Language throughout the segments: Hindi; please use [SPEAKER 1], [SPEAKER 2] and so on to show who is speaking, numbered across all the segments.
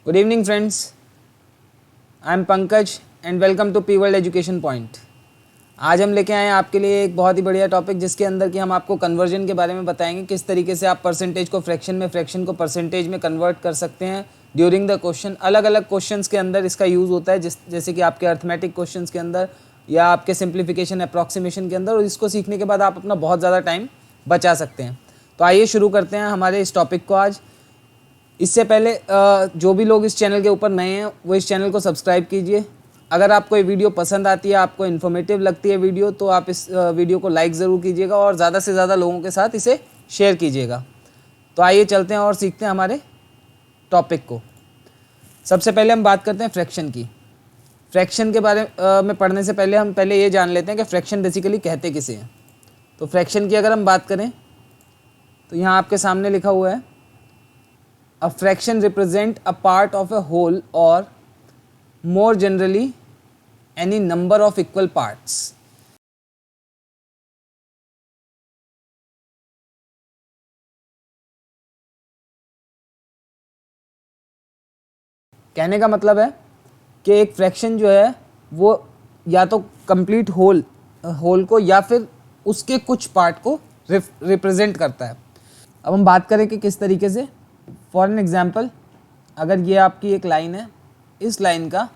[SPEAKER 1] Good evening friends, I am Pankaj and welcome to P world education point. आज हम लेके आए हैं आपके लिए एक बहुत ही बढ़िया टॉपिक, जिसके अंदर कि हम आपको कन्वर्जन के बारे में बताएंगे, किस तरीके से आप परसेंटेज को फ्रैक्शन में, फ्रैक्शन को परसेंटेज में कन्वर्ट कर सकते हैं ड्यूरिंग द क्वेश्चन। अलग अलग क्वेश्चंस के अंदर इसका यूज़ होता है, जैसे कि आपके अर्थमेटिक क्वेश्चंस के अंदर या आपके सिंप्लीफिकेशन अप्रॉक्सीमेशन के अंदर, और इसको सीखने के बाद आप अपना बहुत ज़्यादा टाइम बचा सकते हैं। तो आइए शुरू करते हैं हमारे इस टॉपिक को आज। इससे पहले जो भी लोग इस चैनल के ऊपर नए हैं वो इस चैनल को सब्सक्राइब कीजिए। अगर आपको ये वीडियो पसंद आती है, आपको इन्फॉर्मेटिव लगती है वीडियो, तो आप इस वीडियो को लाइक ज़रूर कीजिएगा और ज़्यादा से ज़्यादा लोगों के साथ इसे शेयर कीजिएगा। तो आइए चलते हैं और सीखते हैं हमारे टॉपिक को। सबसे पहले हम बात करते हैं फ्रैक्शन की। फ्रैक्शन के बारे में पढ़ने से पहले हम पहले ये जान लेते हैं कि फ्रैक्शन बेसिकली कहते किसे हैं। तो फ्रैक्शन की अगर हम बात करें तो यहाँ आपके सामने लिखा हुआ है, a fraction represent a part of a whole or more generally any number of equal parts। कहने का मतलब है कि एक फ्रैक्शन जो है वो या तो कंप्लीट होल को या फिर उसके कुछ पार्ट को रिप्रेजेंट करता है। अब हम बात करें कि किस तरीके से। फॉर एन एग्जांपल, अगर ये आपकी एक लाइन है, इस लाइन का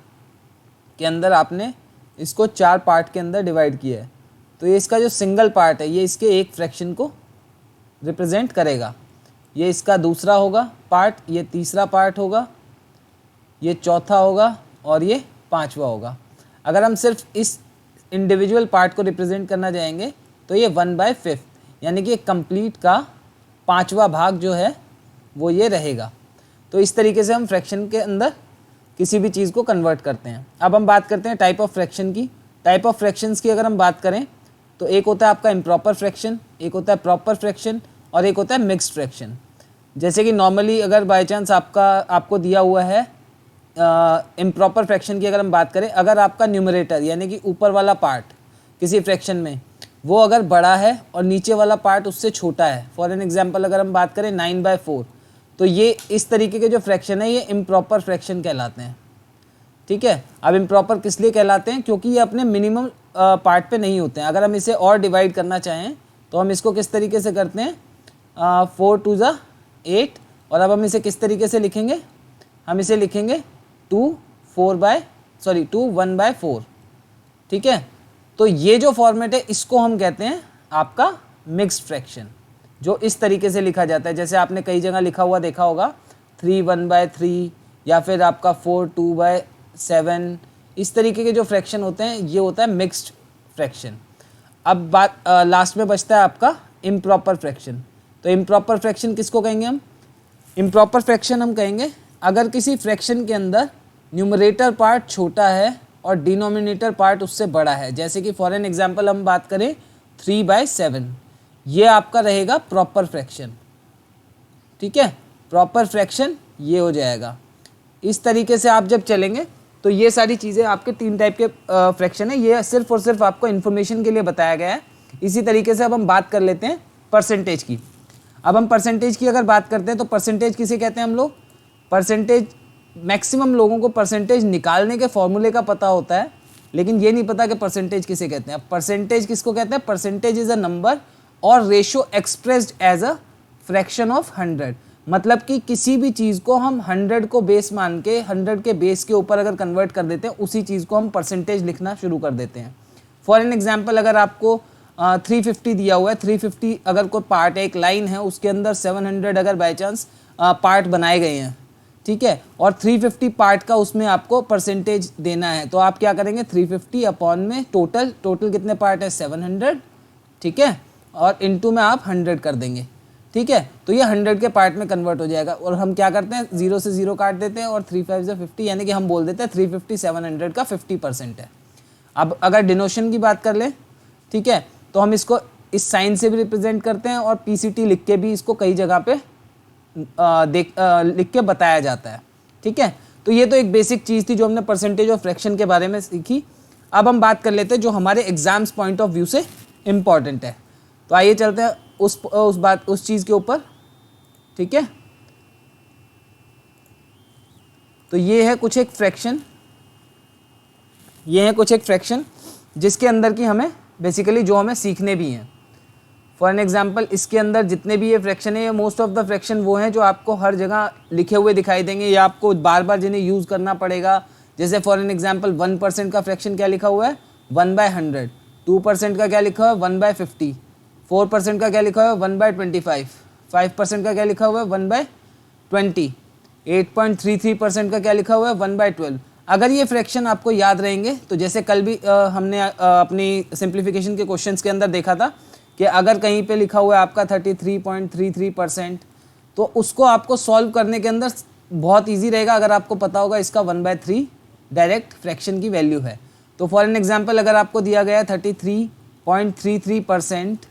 [SPEAKER 1] के अंदर आपने इसको 4 पार्ट के अंदर डिवाइड किया है, तो ये इसका जो सिंगल पार्ट है ये इसके एक फ्रैक्शन को रिप्रेजेंट करेगा। ये इसका दूसरा होगा पार्ट, ये तीसरा पार्ट होगा, ये चौथा होगा और ये पांचवा होगा। अगर हम सिर्फ इस इंडिविजुअल पार्ट को रिप्रेजेंट करना चाहेंगे तो ये 1/5, यानी कि कंप्लीट का 5वां भाग जो है वो ये रहेगा। तो इस तरीके से हम फ्रैक्शन के अंदर किसी भी चीज़ को कन्वर्ट करते हैं। अब हम बात करते हैं टाइप ऑफ फ्रैक्शन की। टाइप ऑफ फ्रैक्शंस की अगर हम बात करें तो एक होता है आपका इम्प्रॉपर फ्रैक्शन, एक होता है प्रॉपर फ्रैक्शन और एक होता है मिक्स्ड फ्रैक्शन। जैसे कि नॉर्मली अगर बाय चांस आपको दिया हुआ है इम्प्रॉपर फ्रैक्शन की अगर हम बात करें, अगर आपका न्यूमरेटर यानी कि ऊपर वाला पार्ट किसी फ्रैक्शन में वो अगर बड़ा है और नीचे वाला पार्ट उससे छोटा है, फॉर एन एग्जाम्पल अगर हम बात करें 9/4, तो ये इस तरीके के जो फ्रैक्शन है ये इम्प्रॉपर फ्रैक्शन कहलाते हैं। ठीक है। अब इम्प्रॉपर किस लिए कहलाते हैं? क्योंकि ये अपने मिनिमम पार्ट पे नहीं होते हैं। अगर हम इसे और डिवाइड करना चाहें तो हम इसको किस तरीके से करते हैं, 4 2 8, और अब हम इसे किस तरीके से लिखेंगे, हम इसे लिखेंगे 2 1/4। ठीक है। तो ये जो फॉर्मेट है इसको हम कहते हैं आपका मिक्स्ड फ्रैक्शन, जो इस तरीके से लिखा जाता है। जैसे आपने कई जगह लिखा हुआ देखा होगा 3 1/3 या फिर आपका 4 2/7। इस तरीके के जो फ्रैक्शन होते हैं ये होता है मिक्स्ड फ्रैक्शन। अब बात लास्ट में बचता है आपका इम्प्रॉपर फ्रैक्शन। तो इम्प्रॉपर फ्रैक्शन किसको कहेंगे हम? इम्प्रॉपर फ्रैक्शन हम कहेंगे अगर किसी फ्रैक्शन के अंदर न्यूमरेटर पार्ट छोटा है और डिनोमिनेटर पार्ट उससे बड़ा है। जैसे कि फॉर एन एग्जांपल हम बात करें 3/7, ये आपका रहेगा प्रॉपर फ्रैक्शन। ठीक है, प्रॉपर फ्रैक्शन ये हो जाएगा। इस तरीके से आप जब चलेंगे तो ये सारी चीज़ें आपके 3 टाइप के फ्रैक्शन है। ये सिर्फ और सिर्फ आपको इन्फॉर्मेशन के लिए बताया गया है। इसी तरीके से अब हम बात कर लेते हैं परसेंटेज की। अब हम परसेंटेज की अगर बात करते हैं तो परसेंटेज किसे कहते हैं हम लोग? परसेंटेज, मैक्सिमम लोगों को परसेंटेज निकालने के फॉर्मूले का पता होता है, लेकिन ये नहीं पता कि परसेंटेज किसे कहते हैं। अब परसेंटेज किसको कहते हैं? परसेंटेज इज अ नंबर और ratio expressed as a fraction of 100। मतलब कि किसी भी चीज़ को हम 100 को बेस मान के 100 के बेस के ऊपर अगर कन्वर्ट कर देते हैं, उसी चीज़ को हम परसेंटेज लिखना शुरू कर देते हैं। फॉर एन एग्जाम्पल, अगर आपको 350 दिया हुआ है, 350 अगर कोई पार्ट है, एक लाइन है, उसके अंदर 700 अगर बाई चांस पार्ट बनाए गए हैं, ठीक है, और 350 पार्ट का उसमें आपको परसेंटेज देना है, तो आप क्या करेंगे, 350 अपॉन में टोटल कितने पार्ट है, 700, ठीक है, और इनटू में आप 100 कर देंगे। ठीक है, तो ये 100 के पार्ट में कन्वर्ट हो जाएगा। और हम क्या करते हैं, 0 से 0 काट देते हैं और 3 5 से 50, यानी कि हम बोल देते हैं 350 700 का 50% है। अब अगर डिनोशन की बात कर ले, ठीक है, तो हम इसको इस साइन से भी रिप्रेजेंट करते हैं और पीसीटी लिख के भी इसको कई जगह पे लिख के बताया जाता है। ठीक है, तो ये तो एक बेसिक चीज़ थी जो हमने परसेंटेज ऑफ फ्रैक्शन के बारे में सीखी। अब हम बात कर लेते हैं जो हमारे एग्जाम्स पॉइंट ऑफ व्यू से इम्पॉर्टेंट है। तो आइए चलते हैं उस चीज़ के ऊपर। ठीक है, तो ये है कुछ एक फ्रैक्शन, ये है कुछ एक फ्रैक्शन जिसके अंदर की हमें बेसिकली जो हमें सीखने भी हैं। फॉर एन एग्जाम्पल इसके अंदर जितने भी ये फ्रैक्शन है, ये मोस्ट ऑफ द फ्रैक्शन वो हैं जो आपको हर जगह लिखे हुए दिखाई देंगे या आपको बार बार जिन्हें यूज़ करना पड़ेगा। जैसे फॉर एन एग्जाम्पल 1% का फ्रैक्शन क्या लिखा हुआ है 1/100, 2% का क्या लिखा हुआ है 1/50, 4% का क्या लिखा हुआ है 1/25, 5% का क्या लिखा हुआ है 1/20, 8.33% का क्या लिखा हुआ है 1/12। अगर ये फ्रैक्शन आपको याद रहेंगे तो जैसे कल भी हमने अपनी सिंप्लीफिकेशन के क्वेश्चंस के अंदर देखा था कि अगर कहीं पे लिखा हुआ है आपका 33.33%, तो उसको आपको सॉल्व करने के अंदर बहुत इजी रहेगा अगर आपको पता होगा इसका 1/3 डायरेक्ट फ्रैक्शन की वैल्यू है। तो फॉर एन एग्जांपल अगर आपको दिया गया है 33.33%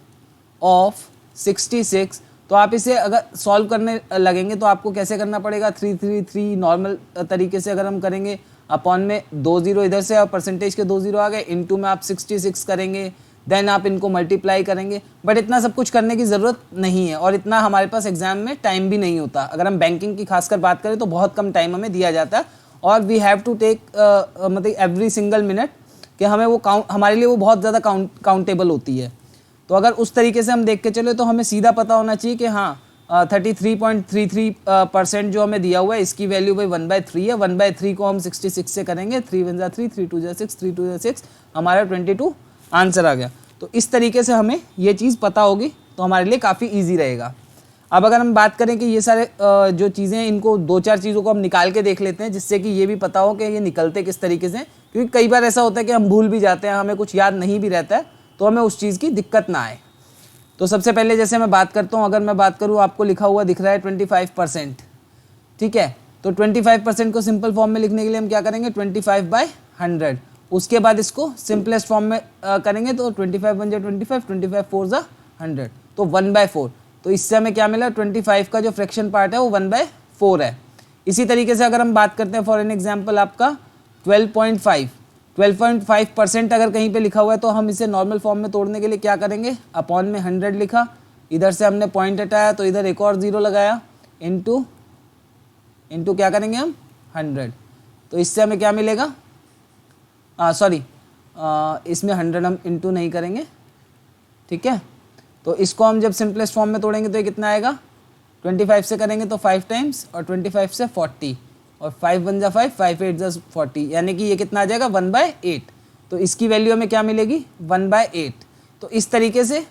[SPEAKER 1] ऑफ 66, तो आप इसे अगर सॉल्व करने लगेंगे तो आपको कैसे करना पड़ेगा 333 नॉर्मल तरीके से अगर हम करेंगे, अपॉन में 2 0 इधर से और परसेंटेज के 2 0 आ गए, इनटू में आप 66 करेंगे, देन आप इनको मल्टीप्लाई करेंगे। बट इतना सब कुछ करने की ज़रूरत नहीं है और इतना हमारे पास एग्जाम में टाइम भी नहीं होता। अगर हम बैंकिंग की खासकर बात करें तो बहुत कम टाइम हमें दिया जाता है और वी हैव टू टेक मतलब एवरी सिंगल मिनट कि हमें वो हमारे लिए वो बहुत ज़्यादा काउंटेबल होती है। तो अगर उस तरीके से हम देख के चले तो हमें सीधा पता होना चाहिए कि हाँ 33.33% जो हमें दिया हुआ है इसकी वैल्यू भाई 1/3 है। 1/3 को हम 66 से करेंगे, 3 1 3, 3 2 6, 3 2 6, हमारा 22 आंसर आ गया। तो इस तरीके से हमें ये चीज़ पता होगी तो हमारे लिए काफ़ी ईजी रहेगा। अब अगर हम बात करें कि ये सारे जो चीज़ें हैं इनको 2-4 चीज़ों को हम निकाल के देख लेते हैं जिससे कि ये भी पता हो कि ये निकलते किस तरीके से, क्योंकि कई बार ऐसा होता है कि हम भूल भी जाते हैं, हमें कुछ याद नहीं भी रहता है, तो हमें उस चीज़ की दिक्कत ना आए। तो सबसे पहले जैसे मैं बात करता हूँ, अगर मैं बात करूँ आपको लिखा हुआ दिख रहा है 25%, ठीक है। तो 25% को सिंपल फॉर्म में लिखने के लिए हम क्या करेंगे 25/100, उसके बाद इसको सिंपलेस्ट फॉर्म में करेंगे तो 25 1 25, 25 4 100, तो 1/4। तो इससे हमें क्या मिला 25 का जो फ्रैक्शन पार्ट है वो 1/4 है। इसी तरीके से अगर हम बात करते हैं फॉर एन एग्जांपल आपका 12.5% अगर कहीं पे लिखा हुआ है तो हम इसे नॉर्मल फॉर्म में तोड़ने के लिए क्या करेंगे, अपॉन में 100 लिखा, इधर से हमने पॉइंट हटाया तो इधर एक और 0 लगाया, इनटू क्या करेंगे हम 100। तो इससे हमें क्या मिलेगा, इसमें 100 हम इनटू नहीं करेंगे, ठीक है। तो इसको हम जब सिंपलेस्ट फॉर्म में तोड़ेंगे तो ये कितना आएगा, 25 से करेंगे तो 5 टाइम्स और 25 से 40 और 5 1 जा 5, 5 8 जा 40, यानी कि ये कितना आ जाएगा 1/8। तो इसकी वैल्यू हमें क्या मिलेगी 1/8। तो इस तरीके से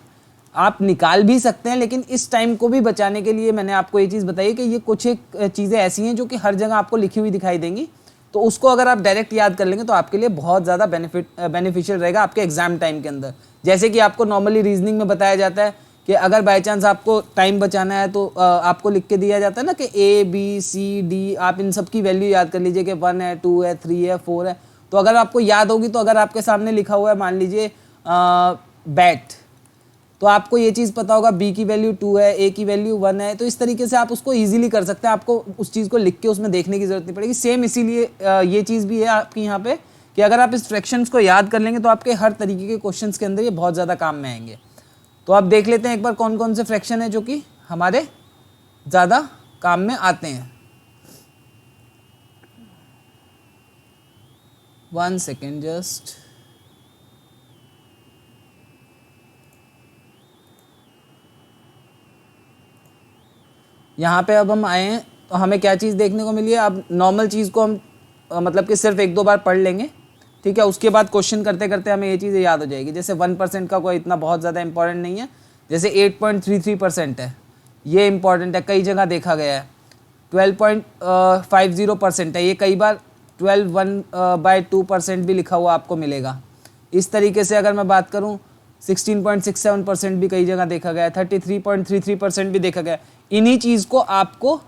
[SPEAKER 1] आप निकाल भी सकते हैं, लेकिन इस टाइम को भी बचाने के लिए मैंने आपको ये चीज़ बताई कि ये कुछ एक चीज़ें ऐसी हैं जो कि हर जगह आपको लिखी हुई दिखाई देंगी, तो उसको अगर आप डायरेक्ट याद कर लेंगे तो आपके लिए बहुत ज़्यादा बेनिफिशियल रहेगा आपके एग्जाम टाइम के अंदर। जैसे कि आपको नॉर्मली रीजनिंग में बताया जाता है कि अगर बाय चांस आपको टाइम बचाना है तो आपको लिख के दिया जाता है ना कि ABCD, आप इन सब की वैल्यू याद कर लीजिए कि 1 है, 2 है, 3 है, 4 है। तो अगर आपको याद होगी तो अगर आपके सामने लिखा हुआ है मान लीजिए बैट, तो आपको ये चीज़ पता होगा B की वैल्यू 2 है, A की वैल्यू 1 है। तो इस तरीके से आप उसको ईजिली कर सकते हैं, आपको उस चीज़ को लिख के उसमें देखने की ज़रूरत नहीं पड़ेगी। सेम इसीलिए ये चीज़ भी है आपकी यहाँ पे कि अगर आप इस फ्रैक्शंस को याद कर लेंगे तो आपके हर तरीके के क्वेश्चंस के अंदर ये बहुत ज़्यादा काम में आएंगे। तो आप देख लेते हैं एक बार कौन कौन से फ्रैक्शन है जो कि हमारे ज़्यादा काम में आते हैं। 1 सेकेंड जस्ट। यहाँ पे अब हम आए हैं तो हमें क्या चीज़ देखने को मिली है। अब नॉर्मल चीज़ को हम मतलब कि सिर्फ 1-2 बार पढ़ लेंगे, ठीक है। उसके बाद क्वेश्चन करते करते हमें ये चीज़ें याद हो जाएगी। जैसे 1% का कोई इतना बहुत ज़्यादा इंपॉर्टेंट नहीं है, जैसे 8.33% है, ये इंपॉर्टेंट है, कई जगह देखा गया है। 12.50% है, ये कई बार 12/2% भी लिखा हुआ आपको मिलेगा। इस तरीके से अगर मैं बात करूँ 16.67% भी कई जगह देखा गया है, 33.33% भी देखा गया है। इन्हीं चीज़ को आपको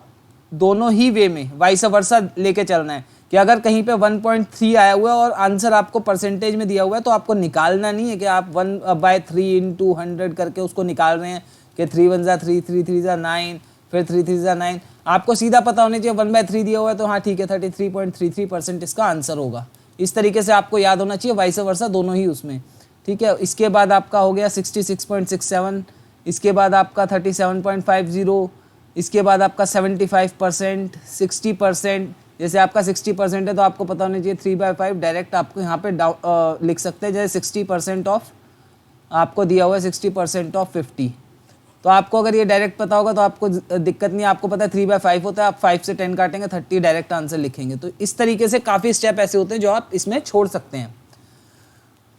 [SPEAKER 1] दोनों ही वे में वाइस वर्सा लेके चलना है कि अगर कहीं पे 1.3 आया हुआ है और आंसर आपको परसेंटेज में दिया हुआ है तो आपको निकालना नहीं है कि आप 1/3 × 100 करके उसको निकाल रहे हैं कि 3 1 जा 3, 3 3 जा 9, फिर 3 3 जा 9। आपको सीधा पता होना चाहिए 1/3 दिया हुआ है तो हाँ ठीक है 33.33% इसका आंसर होगा। इस तरीके से आपको याद होना चाहिए वाइस वर्सा दोनों ही उसमें, ठीक है। इसके बाद आपका हो गया 66.67, इसके बाद आपका 37.50, इसके बाद आपका 75%, 60%, जैसे आपका 60% है तो आपको पता होना चाहिए 3/5 डायरेक्ट आपको यहाँ पे लिख सकते हैं। जैसे 60% ऑफ आपको दिया हुआ है 60% ऑफ 50, तो आपको अगर ये डायरेक्ट पता होगा तो आपको दिक्कत नहीं है। आपको पता है 3/5 होता है, आप 5 से 10 काटेंगे 30 डायरेक्ट आंसर लिखेंगे। तो इस तरीके से काफ़ी स्टेप ऐसे होते हैं जो आप इसमें छोड़ सकते हैं।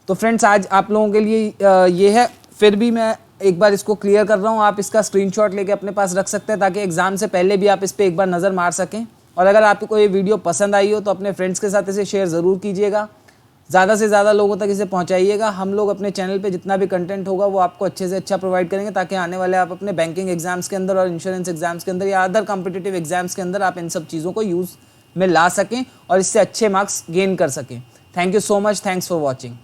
[SPEAKER 1] तो फ्रेंड्स आज आप लोगों के लिए ये है, फिर भी मैं एक बार इसको क्लियर कर रहा हूँ। आप इसका स्क्रीनशॉट लेके अपने पास रख सकते हैं ताकि एग्जाम से पहले भी आप इस पर एक बार नज़र मार सकें। और अगर आपको ये वीडियो पसंद आई हो तो अपने फ्रेंड्स के साथ इसे शेयर ज़रूर कीजिएगा, ज़्यादा से ज़्यादा लोगों तक इसे पहुंचाइएगा। हम लोग अपने चैनल पे जितना भी कंटेंट होगा वो आपको अच्छे से अच्छा प्रोवाइड करेंगे ताकि आने वाले आप अपने बैंकिंग एग्जाम्स के अंदर और इंश्योरेंस एग्जाम्स के अंदर या अदर कॉम्पिटिटिव एग्जाम्स के अंदर आप इन सब चीज़ों को यूज़ में ला सकें और इससे अच्छे मार्क्स गेन कर सकें। Thank you so much, thanks for watching.